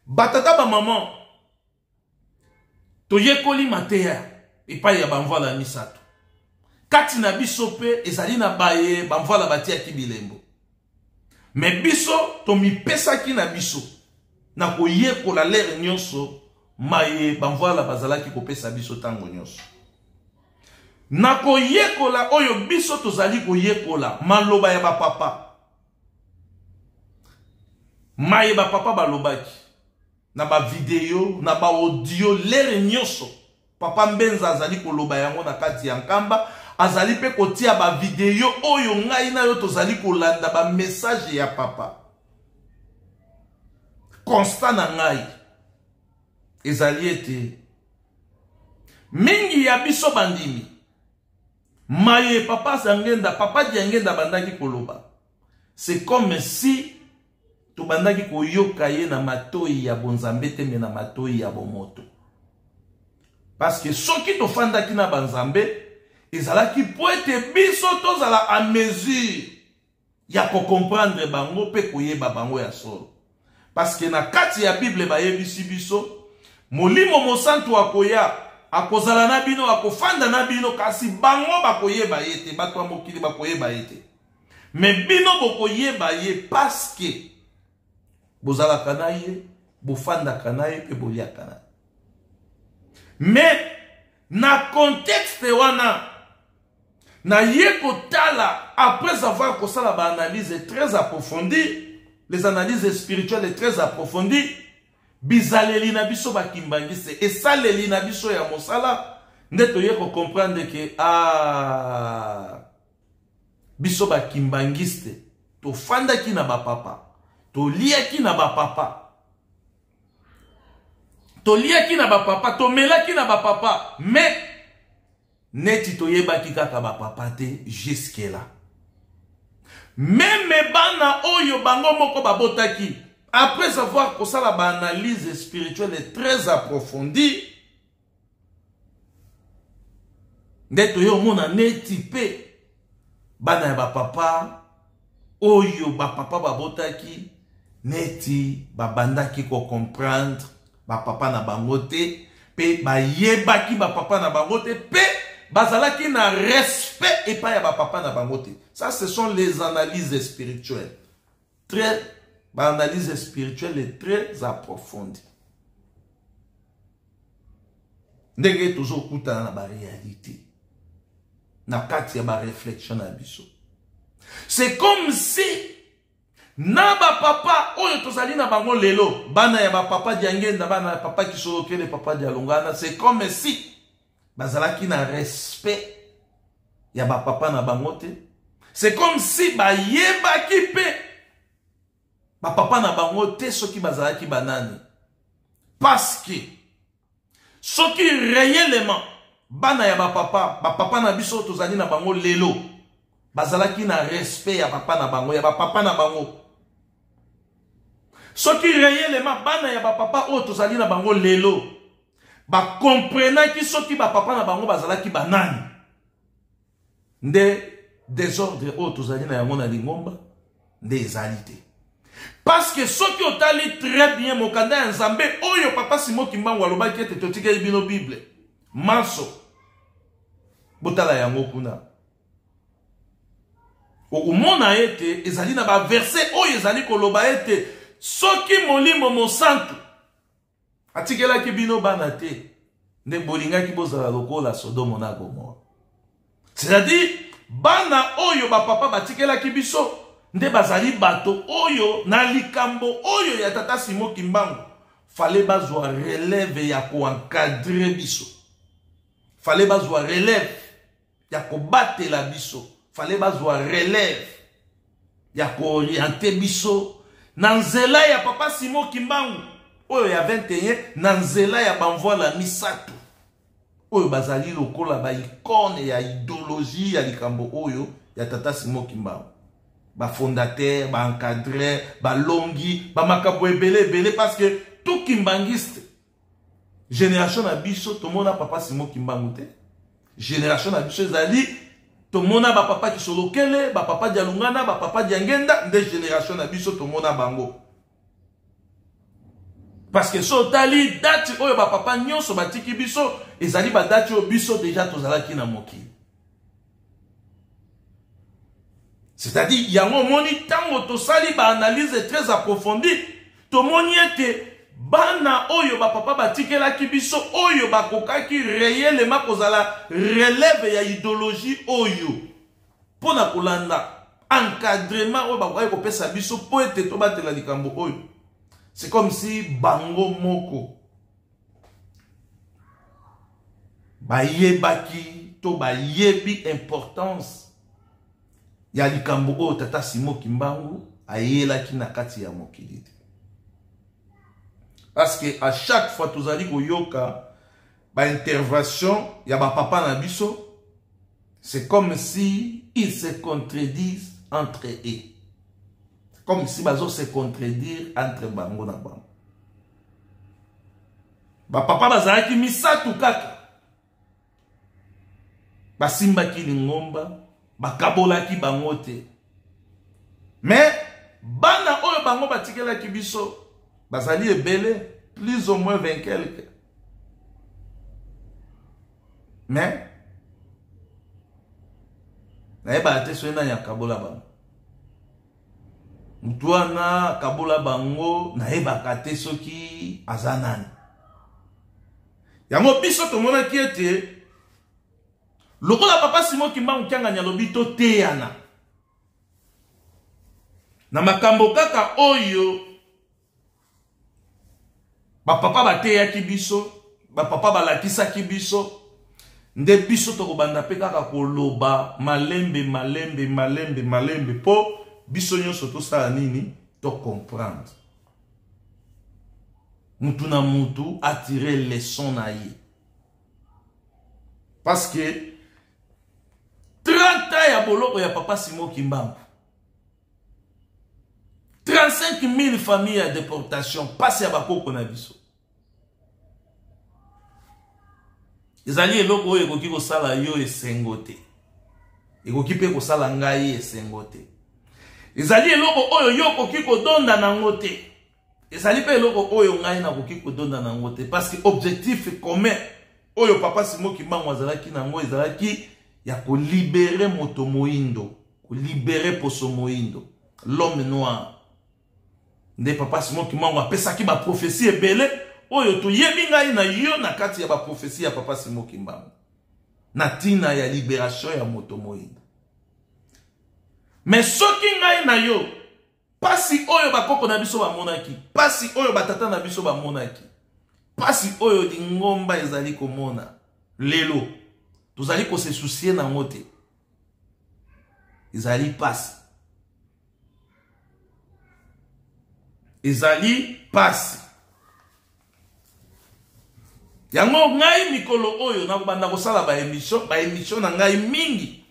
batata ba maman toyekoli mateya epai ya bamvala misato kati na biso pe ezali na baye bamvala batiaki bilembo me biso tomipesaki na biso na koyekola lere nyonso maye bamvala bazalaki kopesa biso tango nyonso na koyekola oyo biso tozali koyekola maloba ya bapapa maye bapapa balobaki na ba video na ba audio lere nyonso papa Mbenza azali koloba yango na kati ya nkamba azali pe kotia ba video oyo ngai na yo tozali kolanda ba message ya papa constant na ngai ezali ete mingi ya biso bandimi maye papa sangenda papa diangenda bandaki koloba c'est comme si to bandaki koyoka ye na matoi ya bonzambe te me na matoi ya bomoto parce que soki to fandaki na banzambe ezalaki po ete biso tozala a mesure ya ko comprendre bango pe koyeba bango ya solo parce que na kati ya Bible bayebisi biso molimo mosantu akoya akozala na bino akofanda na bino kasi bango bakoyeba yete bato ya mokili bakoyeba yete me bino bokoyeba ye parce que bozalaka na ye bofandaka na ye pe boliaka na mais na contexte wana na ye kotala après avoir kosala ba analyse très approfondie les analyses spirituelles très approfondies bizaleli na biso bakimbangise esaleli na biso ya mosala nde toye ko comprendre que biso bakimbangiste to fandaki na bapapa to liaki na bapapa to liaki na bapapa to melaki na bapapa mais neti to yebaki kaka bapapa te jusque là même bana oyo bango moko babotaki après avoir kosala ba analyse spirituelle très approfondie ndeto yo mona neti pe bana ya bapapa oyo bapapa babotaki neti babandaki ko comprendre bapapa na bango te pe bayebaki bapapa na bango te pe bazalaki na respect epai ya bapapa na bango te. Ça ce sont les analyses spirituelles analyse spirituelle très approfondie ndenge tozokutana na ba réalité na kati ya ba réflexion na biso. C'est comme si na ba papa oyo tozali na bango lelo bana ya ba papa diangenda bana ya papa kisolokele papa dialongana c'est comme si bazalaki na respect ya ba papa na bango te. C'est comme si ba yebaki pe ba papa na bango te soki bazalaki banani parce que soki réellement bana ya ba papa na biso tozali na bango lelo bazalaki na respect ya papa na bango ya ba papa na bango soki réellement bana ya ba papa oyo tozali na bango lelo ba comprenaki soki ba papa na bango bazalaki banani nde désordre oyo tozali na yango na lingomba nde ezali te. Parce que ce qui otali très bien mokanda ya nzambe oyo papa Simon Kimbangu alobaki ete totikeli bino Bible manso botala yango kuna okomona ete ezali na ba verset oyo ezali koloba ete soki molimo mosantu atikelaki bino bana te nde bolingaki bozala lokola Sodome na Gomora. C'est-à-dire bana oyo bapapa batikelaki biso nde bazali bato oyo na likambo oyo ya tata Simon Kimbangu fallait bazwa relève ya ko encadrer biso, fallait bazwa relève ya ko batela biso, fallait bazwa relève ya ko orienter biso na nzela ya papa Simon Kimbangu oyo ya 21 na nzela ya bamvola misato oyo bazali lokola ba icône ya idéologie ya likambo oyo ya tata Simon Kimbangu. Ba fondateur, ba encadreur, ba longi, ba makabo ebele parce que tout kimbangiste génération na biso to mona papa Simon Kimbangu te. Génération na biso ezali to mona ba papa Kisolokele, ba papa Dialungana, ba papa Diangenda, nde génération na biso to mona bango. Parce que so tali date oyo ba papa nyonso batiki biso ezali ba date oyo biso déjà tozalaki na mokili. C'est-à-dire yango moni tango tosali ba analyse très approfondie tomoni ete bana oyo ba papa batikelaki biso oyo bakokaki réellement kozala relève ya idéologie oyo pona kolanda encadrement oyo bakoki kopesa biso po ete tobatela likambo oyo. C'est comme si bango moko bayebaki to bayebi importance ya likambo oyo tata Simon Kimbangu ayelaki na kati ya mokili. Parce que à chaque fois tozali koyoka ba intervention ya ba papa na biso, c'est comme si ils se contredisent entre eux. Comme si bazo se contredire entre bango na bango. Ba papa bazalaki misatu kaka. Basimbaki lingomba, bakabolaki bango te. Mais bana oyo bango batikelaki biso bazali ebele, plus ou moins 20 quelques. Mais naeba ate soena ya kabola bango. Mtuana kabola bango naeba kate soki azanani. Yango biso tomona ki ete lokola papa Simon Kimbangu kyanga nyalobi to teyana. Na makambo kaka oyo ba papa bateyaki biso, ba papa balakisaki biso, nde biso tokobanda pe kaka koloba malembe po biso nyonso tosala nini to comprendre. Mutu na mutu attirer leçon na ye. Parce que 30 ans ya boloko ya papa Simon Kimbangu, 35 000 familles à déportation passe ya bakoko na biso. Ezali eloko oyo ekoki kosala yo esengo te. Ekoki pe kosala ngai esengo te. Ezali eloko oyo yo koki kodonda nango te. Ezali pe eloko oyo ngai na koki kodonda nango te. Parce que objectif commun oyo papa Simon Kimbangu azalaki nango ezalaki ya ko libérer moto moindo, ko libérer poso moindo, l'homme noir. Nde papa Simon Kimbangu apesaki ba prophétie ebele oyo toyebi ngai na yo na kati ya ba prophétie ya papa Simon Kimbangu. Na tina ya libération ya moto moindo. Mais soki ngai na yo pasi oyo bakoko na biso bamonaki, pasi oyo batata na biso bamonaki, pasi oyo lingomba ezali komona lelo tozali ko se soucier na ngote ezali pasi. Ezali pasi. Yango ngai mikolo oyo na kobanda kosala ba émission na ngai mingi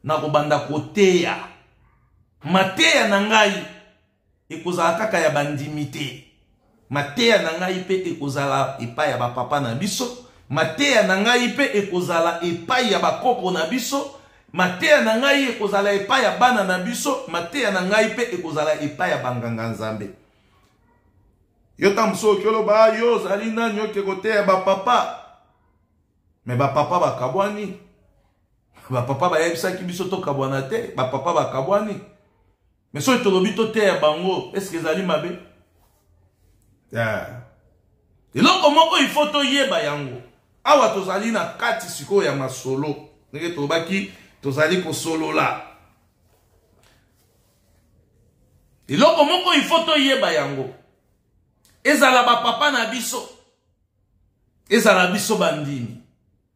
na kobanda koteya. Mateya na ngai ekozala kaka ya bandimité. Mateya na ngai pe ekozala epai ya ba papa na biso. Mateya na ngai pe ekozala epai ya bakoko na biso. Mateya na ngai ekozala epai ya bana na biso. Mateya na ngai pe ekozala epai ya banganga nzambe. Yo tamso kyolo ba yo zali nani yo kekoteya ba papa. Me ba papa bakabwani. Ba papa ba yebisaki biso to kabwana te. Ba papa bakabwani. Mais so tolobi to teya bango, est-ce que zali mabe? Eloko moko il faut to yeba yango. Awa tozali na kati siko ya masolo. Ndenge tobaki tozali ko solo la. Eloko moko il faut to yeba yango. Ezala ba papa na biso. Ezala biso bandini.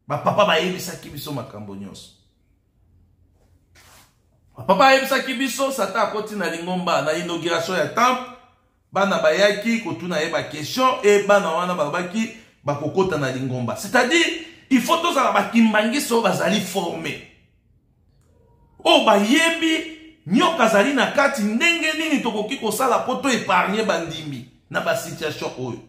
Ba papa ba yebisaki biso makambo nyonso. Ba papa yebisaki biso sata akoti na lingomba na inauguration ya temple. Bana bayaki kotuna yeba question et bana wana babaki bakokota na lingomba. C'est-à-dire il faut tous ala bakimbangi so bazali formé. O bayebi nyoka zali na kati ndenge nini tokoki kosala poto épargner bandimi na ba situation oyo.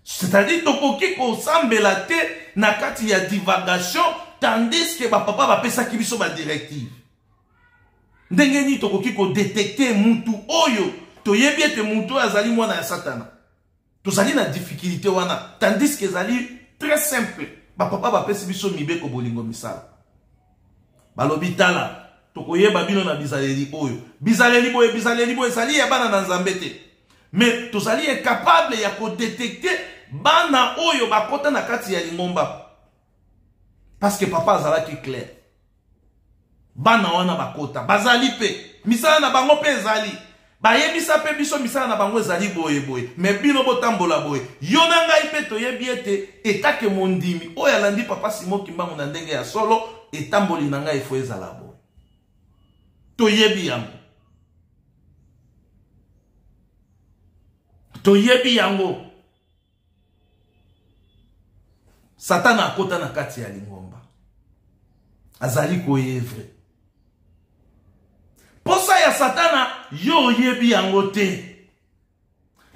C'est-à-dire tokoki kosambela te na kati ya divagation tandis que ba papa ba pesa ki biso ba directive. Ndenge nini tokoki ko détecter mutu oyo toyebi ete mutu azali mwana ya satana. tozali na difficulté wana, tandis que ezali très simple. Ba papa ba pesi biso mibeko bolingo misala. Balobi tala, tokoyeba bino na bizaleli oyo. Bizaleli boye ezali ya bana na Nzambe te. Mais tozali capable ya ko détecter bana oyo bakota na kati ya lingomba. Parce que papa azalaki clair. Bana wana bakota, bazali pe. Misala na bango pe ezali. Bayebisa pe biso misala na bango ezali boye boye. Mais bino botambola boye. Yo na ngai pe toyebi ete etake mondimi. Oyo alandi papa Simon Kimbangu na ndenge ya solo etamboli na ngai efo ezala boye. Toyebi yango. Toyebi yango. Satana akota na kati ya lingomba. Azali koyevre. Posa ya Satana yo yebi yango te.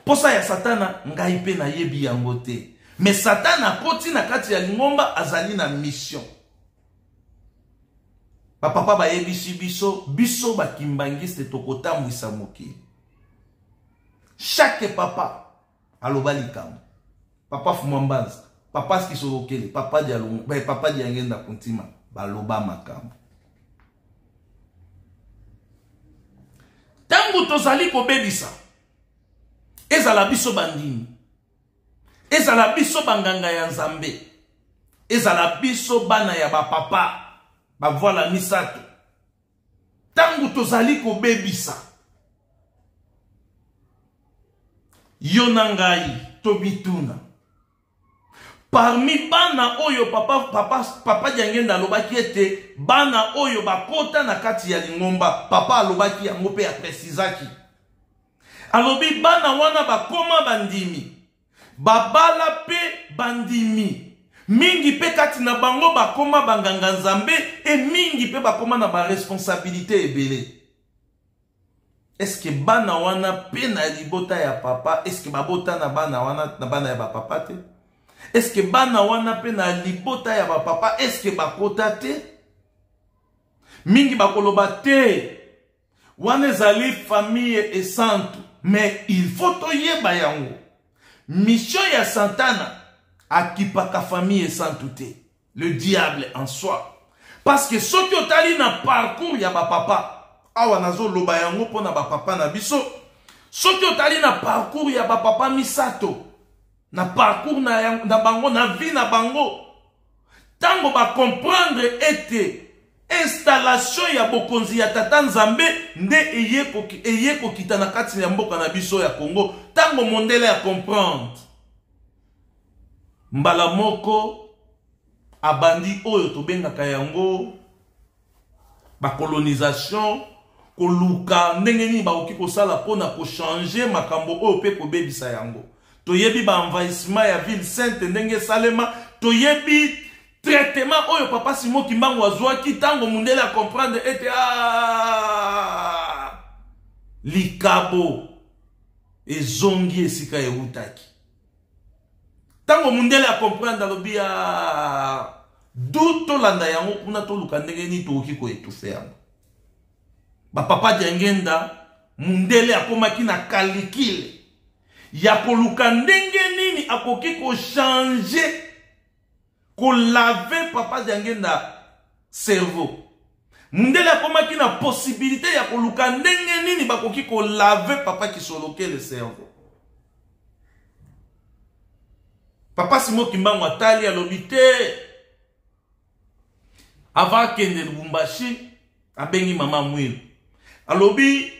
Posa ya Satana ngai pe na yebi yango te. Mais Satana akoti na kati ya lingomba azali na mission. Papa ba yebisi biso bakimbangiste tokotambwisa mokili. Chaque papa aloba likambo. Papa Fumambanza, papa Skisolokele, papa Dialongo, papa Diangenda Kuntima, baloba makambo. Tangu tozali kobebisa, ezala biso bandimi, ezala biso banganga ya Nzambe, ezala biso bana ya bapapa, bavoila misato. Tangu tozali kobebisa, yo na ngai tobituna. Parmi bana oyo papa Diangenda alobaki ete bana oyo bakota na kati ya lingomba, papa alobaki yango pe apresizaki. Alobi bana wana bakoma bandimi, babala pe bandimi. Mingi pe kati na bango bakoma banganga Nzambe e mingi pe bakoma na ba responsabilité ebele. Est-ce que bana wana pe na libota ya papa, est-ce que babota na bana wana na bana ya papa te? Est-ce que bana wana pe na libota ya papa, est-ce que bakota te? Mingi bakoloba te. Wana ezali famille et santu, mais il faut toyeba yango. Mission ya Santana akipaka famille et santu te. Le diable en soi. Parce que soki otali na parcours ya papa, awa nazo loba yango pona ba papa na biso. Soki otali na parcours ya ba papa misato, na parcours na bango na vie na bango, tango ba comprendre ete installation ya bokonzi ya tata Nzambe nde eye kokita na kati ya mboka na biso ya Congo, tango mondele ya comprendre. Mbala moko abandi oyo tobengaka yango ba colonisation, koluka ndenge nini bakoki kosala pona ko changer makambo oyo pe kobebisa yango. Toyebi ba envahissement ya ville sainte ndenge salema, toyebi traitement oyo papa Simon Kimbangu azwaki tango mundele a comprendre ete likabo ezongi esika eutaki. Tango mundele a comprendre alobi duto landa yango kuna toluka ndenge nini tokoki ko étouffer yango. Ba papa Diangenda mundele akomaki na kalikile ya koluka ndenge nini akoki ko changer, ko laver papa Diangenda cerveau. Mundele akomaki na possibilité ya koluka ndenge nini bakoki ko laver papa Kisolokele cerveau. Papa Simon Kimbangu atali alobi te. Avant kende Lubumbashi abengi mama Mwilu. Alobi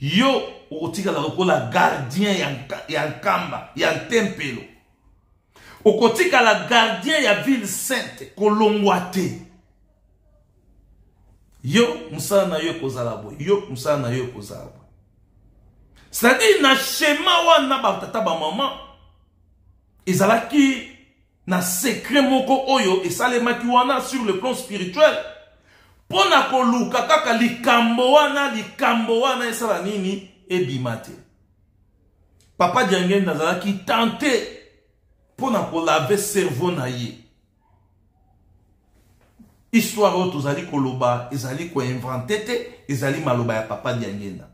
yo okotika la lokola gardien ya nkamba ya tempelo. Okotika la gardien ya ville sainte kolongwa te. Yo musala na yo kozala boy, yo musala na yo kozala boy. C'est-à-dire na schéma wana ba tata ba maman ezalaki na secret moko oyo esalemaki wana sur le plan spirituel. Pona koluka kaka likambo wana esala nini ebimate. Papa Diangenda azalaki tenté pona kolave cerveau na ye. Histoire oyo tozali koloba ezali ko inventer te, ezali maloba ya papa Diangenda.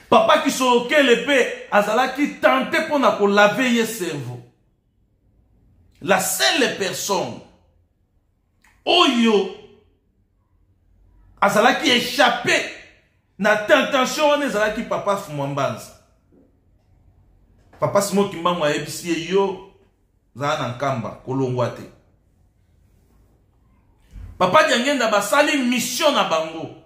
Papa qui soloke le pe azala qui tentait pour na ko laver ye cerveau. La seule personne oyo azala qui échappé na tentation on ezala qui papa Fumwambanza. Papa Simo Kimbangu ayebisi yo za na nkamba kolongwa te. Papa Diangenda basali mission na bango.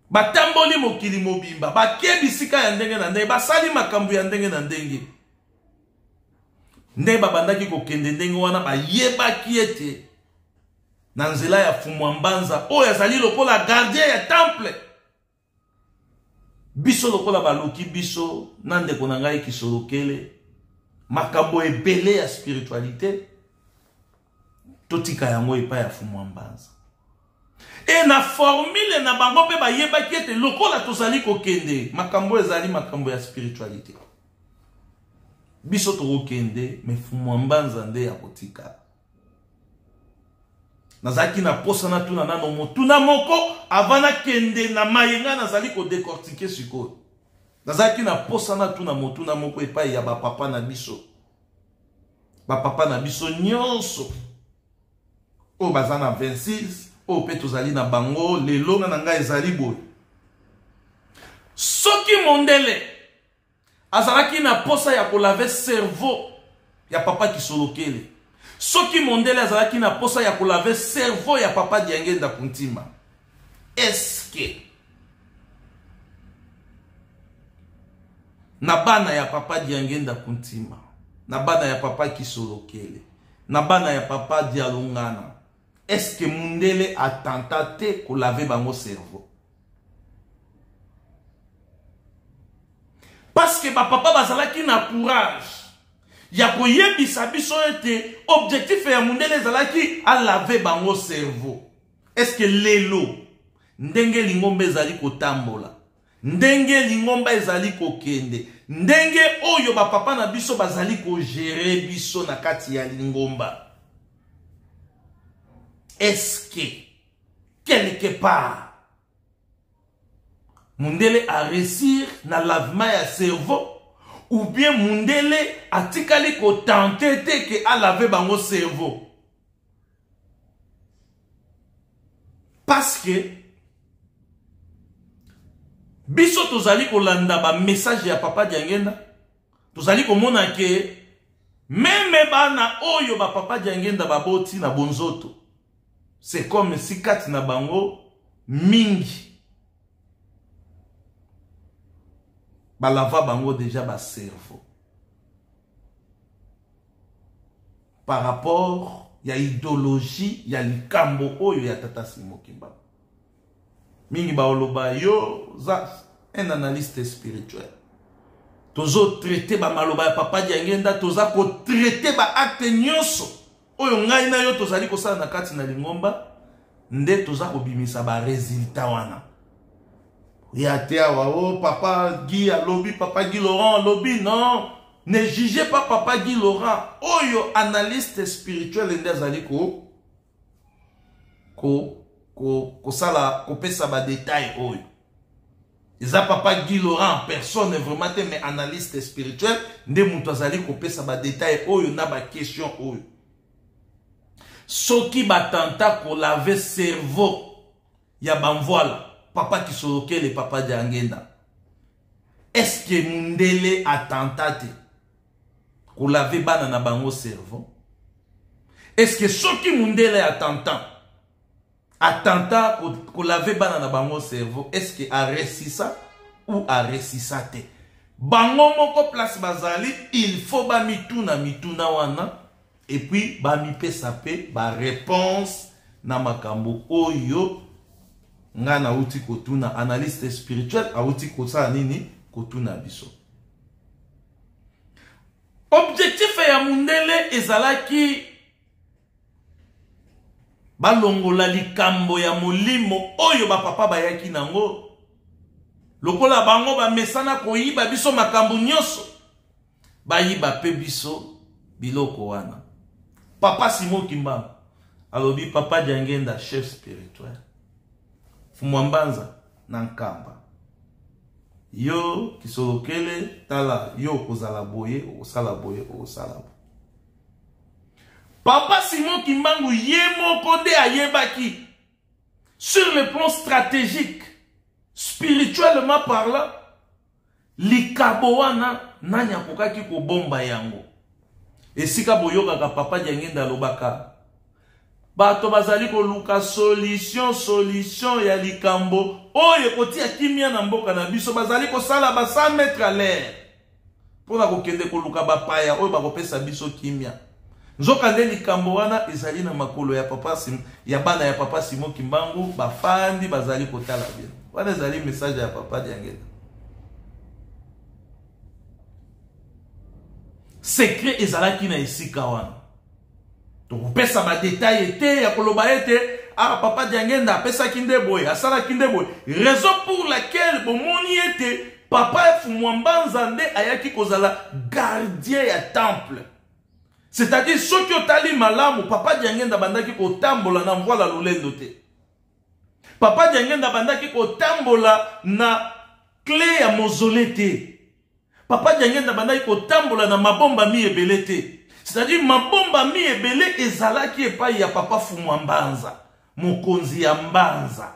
Batamboli mokili mobimba, bakebisika ya ndenge na ndenge, basali makambo ya ndenge na ndenge. Nde babandaki kokende ndenge wana bayebaki ete na nzela ya Fumwambanza oyo azali lokola gardien ya temple. Biso lokola baluki biso na ndeko na ngai kisolokele makambo ebele ya spiritualité totika yango epa ya Fumwambanza. Et na formule na bango pe bayebaki ete lokola tozali kokende makambo ezali makambo ya spiritualité. Biso tokokende me Fumwambanza nde ya kotika. Nazaki na posa na tuna nano motuna moko avana kende na mayenga nazali ko décortiquer sikoyo. Nazaki na posa na tuna motuna moko epai ya ba papa na biso. Ba papa na biso nyonso. O bazana 26, o pe tozali na bango lelo na nga ezali boy. Soki mondele azalaki na posa ya kolave cerveau ya papa Kisolokele. Soki mondele azalaki na posa ya kolave cerveau ya papa Diangenda Kuntima. Eske na bana ya papa Diangenda Kuntima, na bana ya papa Kisolokele, na bana ya papa Dialungana, eske mondele atenta te kolave bango cerveau? Parce que papa bazalaki na courage ya koyebisa biso ete objectif ya mondele ezalaki a laver bango cerveau. Est-ce que lelo ndenge lingomba ezali kotambola, ndenge lingomba ezali kokende, ndenge oyo ba papa na biso bazali ko gérer biso na kati ya lingomba, est-ce que quelque part mondele a réussir na lavement ya cerveau, ou bien mondele atikali ko tenter te ke a laver bango cerveau? Parce que biso tozali kolanda ba message ya papa Diangenda, tozali komona ke meme bana oyo ba papa Diangenda baboti na bonzoto, c'est comme si kati na bango mingi balava bango déjà ba cerveau par rapport ya idéologie ya likambo oyo ya tata Simo Kimbangu. Mingi baoloba yo za un analyste spirituel. Tozo traiter ba maloba ya papa Diangenda, toza ko traiter ba acte nyonso oyo ngai na yo tozali kosala na kati na lingomba, nde toza ko bimisa ba résultat wana. Ya te awa papa Guy alobi, papa Guy Laurent alobi, non, ne jugez pas papa Guy Laurent. Oyo analyste spirituel nde azali ko sala ko pesa ba détail oyo. Eza papa Guy Laurent personne vraiment te, mais analyste spirituel nde mutu azali ko pesa ba détail oyo na ba question oyo. Soki batanta ko laver cerveau ya banvoila papa Kisolokele, papa Diangenda, est-ce que mondele attentate ko laver bana na bango cerveau? Est-ce que soki mondele attenta ko laver bana na bango cerveau, est-ce que a resisa ou a resisa te? Bango moko place bazali, il faut ba mituna wana, et puis ba mi pesa pe ba réponse na makambo oyo nga na uti kotuna analyste spirituel a uti kosala nini kotuna biso. Objectif ya mundele ezalaki balongola likambo ya molimo oyo ba papa bayaki nango, lokola bango ba mesana koyiba biso makambo nyonso, bayiba pe biso biloko wana. Papa Simo Kimbangu alobi papa Diangenda chef spirituel, Fumwambanza na nkamba. yo kisolokele tala yo kozala boye osala boye osala boye. Papa Simon Kimbangu yemoko de ayebaki sur le plan stratégique, spirituellement parlant, likabo wana nanya kokaki ko bomba yango. Esika boyoka ka papa Diangenda lobaka bato bazali ko luka solution ya likambo oye kotia kimia na mboka na biso bazali ko sala ba 100 mètres à l'air pona ko kende ko luka ba paya oye ba kopesa biso kimia. Nzoka nde likambo wana ezali na makolo ya papa ya bana ya papa Simon Kimbangu bafandi bazali kotala bien. Wana ezali message ya papa Diangenda. Secret ezalaki na esika wana. Donc pesa ba détail était ya koloba ete papa Diangenda pesa kinde boy asala kinde boy. Raison pour laquelle bomoni ete papa Fumwamba nde ayaki kozala gardien ya temple. C'est-à-dire ceux qui ont tali malamu papa Diangenda bandaki ko tambola na mvola lulendo te. Papa Diangenda bandaki ko tambola na clé ya mausolée te. Papa Diangenda bandaki ko tambola na mabomba mi ebele te. C'est-à-dire mabomba mi ebele ezalaki epai ya papa Fumwamba mokonzi ya Mbanza.